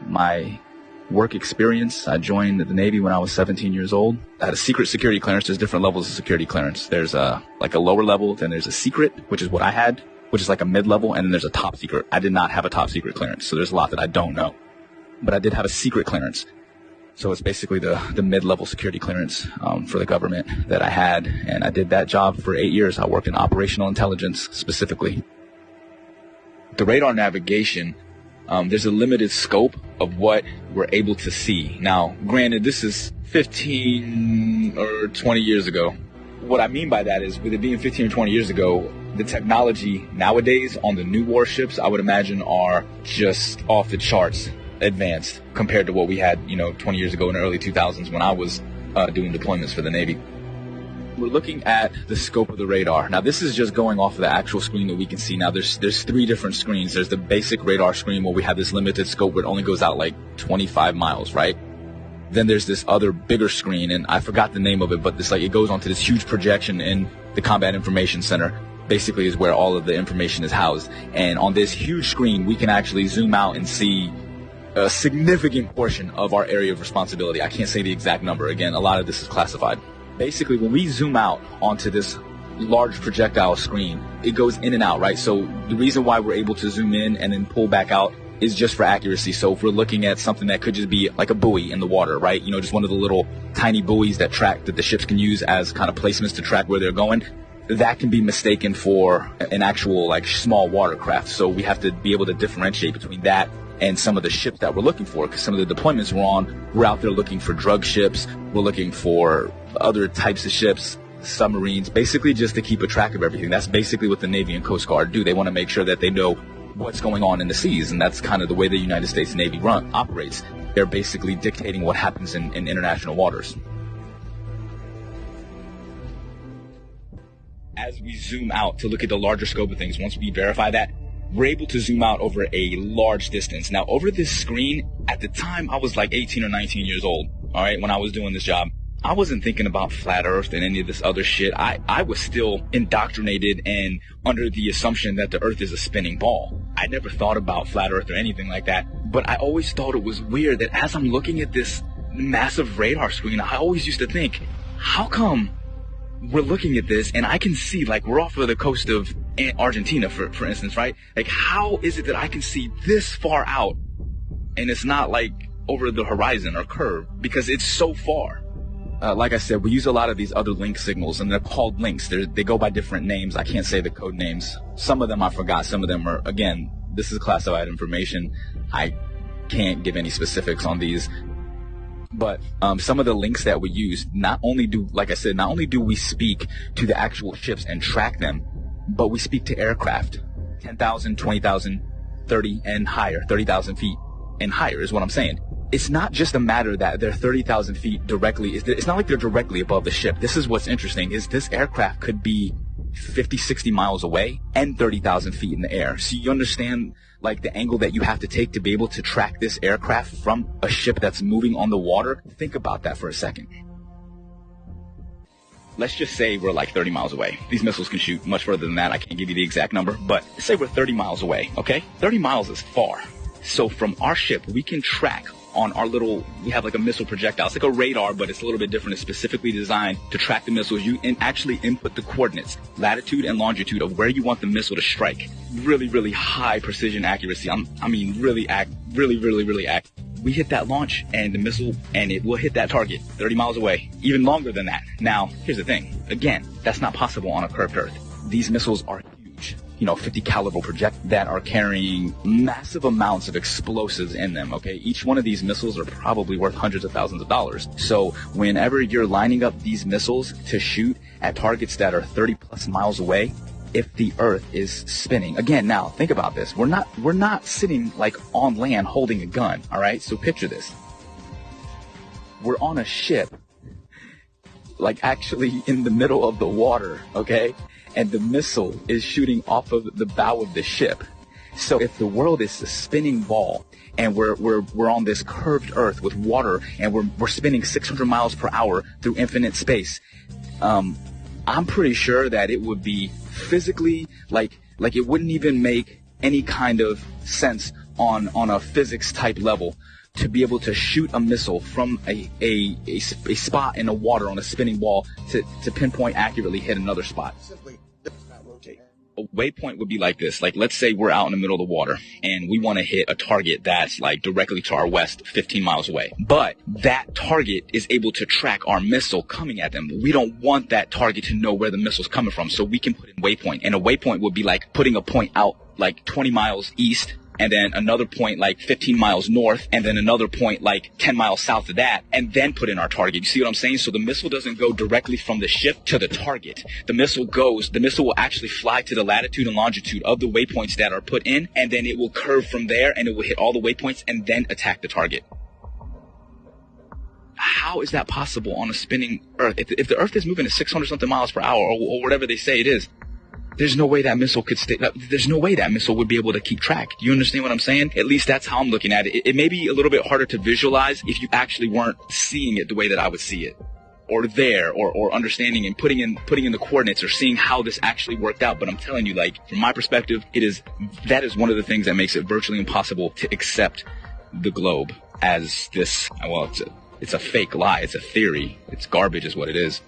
my work experience, I joined the Navy when I was 17 years old. I had a secret security clearance. There's different levels of security clearance. There's like a lower level, then there's a secret, which is what I had, which is like a mid-level, and then there's a top secret. I did not have a top secret clearance, so there's a lot that I don't know. But I did have a secret clearance. So it's basically the mid-level security clearance for the government that I had, and I did that job for 8 years. I worked in operational intelligence specifically. The radar navigation, there's a limited scope of what we're able to see. Now, granted, this is 15 or 20 years ago. What I mean by that is, with it being 15 or 20 years ago, the technology nowadays on the new warships, I would imagine, are just off the charts advanced compared to what we had, 20 years ago in the early 2000s when I was doing deployments for the Navy. We're looking at the scope of the radar. Now, this is just going off of the actual screen that we can see. Now, there's 3 different screens. There's the basic radar screen where we have this limited scope where it only goes out like 25 miles, right? Then there's this other bigger screen, and I forgot the name of it, but it goes onto this huge projection in the Combat Information Center. Basically is where all of the information is housed. And on this huge screen, we can actually zoom out and see a significant portion of our area of responsibility. I can't say the exact number. Again, a lot of this is classified. Basically, when we zoom out onto this large projectile screen, it goes in and out, right? So the reason why we're able to zoom in and then pull back out is just for accuracy. So if we're looking at something that could just be like a buoy in the water, right? Just one of the little tiny buoys that the ships can use as kind of placements to track where they're going, that can be mistaken for an actual like small watercraft. So we have to be able to differentiate between that and some of the ships that we're looking for, because some of the deployments we're out there looking for drug ships, we're looking for other types of ships, submarines, basically just to keep a track of everything. That's basically what the Navy and Coast Guard do. They want to make sure that they know what's going on in the seas, and that's kind of the way the United States Navy operates. They're basically dictating what happens in international waters. As we zoom out to look at the larger scope of things, once we verify that, we're able to zoom out over a large distance. Now, over this screen, at the time, I was like 18 or 19 years old, all right, when I was doing this job. I wasn't thinking about flat Earth and any of this other shit. I was still indoctrinated and under the assumption that the Earth is a spinning ball. I never thought about flat Earth or anything like that, but I always thought it was weird that as I'm looking at this massive radar screen, I always used to think, how come we're looking at this and I can see, like, we're off of the coast of Argentina, for instance, right? Like, how is it that I can see this far out and it's not like over the horizon or curve, because it's so far? Like I said, we use a lot of these other link signals, and they're called links. They go by different names. I can't say the code names. Some of them I forgot. Some of them are, again, this is classified information. I can't give any specifics on these. But some of the links that we use, not only do we speak to the actual ships and track them, but we speak to aircraft, 10,000, 20,000, 30 and higher, 30,000 feet and higher is what I'm saying. It's not just a matter that they're 30,000 feet directly. It's not like they're directly above the ship. This is what's interesting, is this aircraft could be 50, 60 miles away and 30,000 feet in the air. So you understand, like, the angle that you have to take to be able to track this aircraft from a ship that's moving on the water? Think about that for a second. Let's just say we're like 30 miles away. These missiles can shoot much further than that. I can't give you the exact number, but say we're 30 miles away, okay? 30 miles is far. So from our ship, we can track on our we have like a missile projectile. It's like a radar, but it's a little bit different. It's specifically designed to track the missiles. You actually input the coordinates, latitude and longitude of where you want the missile to strike. Really, really high precision accuracy. Really accurate. We hit that launch and the missile, and it will hit that target 30 miles away, even longer than that. Now, here's the thing. Again, that's not possible on a curved Earth. These missiles are huge. 50 caliber projectiles that are carrying massive amounts of explosives in them, okay? Each one of these missiles are probably worth hundreds of thousands of dollars. So whenever you're lining up these missiles to shoot at targets that are 30 plus miles away, if the Earth is spinning, again, now think about this. We're not sitting like on land holding a gun, all right? So picture this. We're on a ship, like actually in the middle of the water, okay? And the missile is shooting off of the bow of the ship. So if the world is a spinning ball and we're on this curved Earth with water and we're spinning 600 miles per hour through infinite space, I'm pretty sure that it would be physically like it wouldn't even make any kind of sense on a physics type level to be able to shoot a missile from a spot in the water on a spinning ball to pinpoint accurately hit another spot. Simply does not rotate. A waypoint would be like this. Like, let's say we're out in the middle of the water and we want to hit a target that's like directly to our west, 15 miles away. But that target is able to track our missile coming at them. We don't want that target to know where the missile's coming from, so we can put in waypoint. And a waypoint would be like putting a point out like 20 miles east, and then another point like 15 miles north, and then another point like 10 miles south of that, and then put in our target. You see what I'm saying? So the missile doesn't go directly from the ship to the target. The missile will actually fly to the latitude and longitude of the waypoints that are put in, and then it will curve from there, and it will hit all the waypoints and then attack the target. How is that possible on a spinning Earth? If the Earth is moving at 600 something miles per hour, or whatever they say it is, there's no way that missile could stay. There's no way that missile would be able to keep track. Do you understand what I'm saying? At least that's how I'm looking at it. It may be a little bit harder to visualize if you actually weren't seeing it the way that I would see it, or there, or understanding and putting in the coordinates, or seeing how this actually worked out. But I'm telling you, like, from my perspective, that is one of the things that makes it virtually impossible to accept the globe as this. Well, it's a fake lie. It's a theory. It's garbage, is what it is.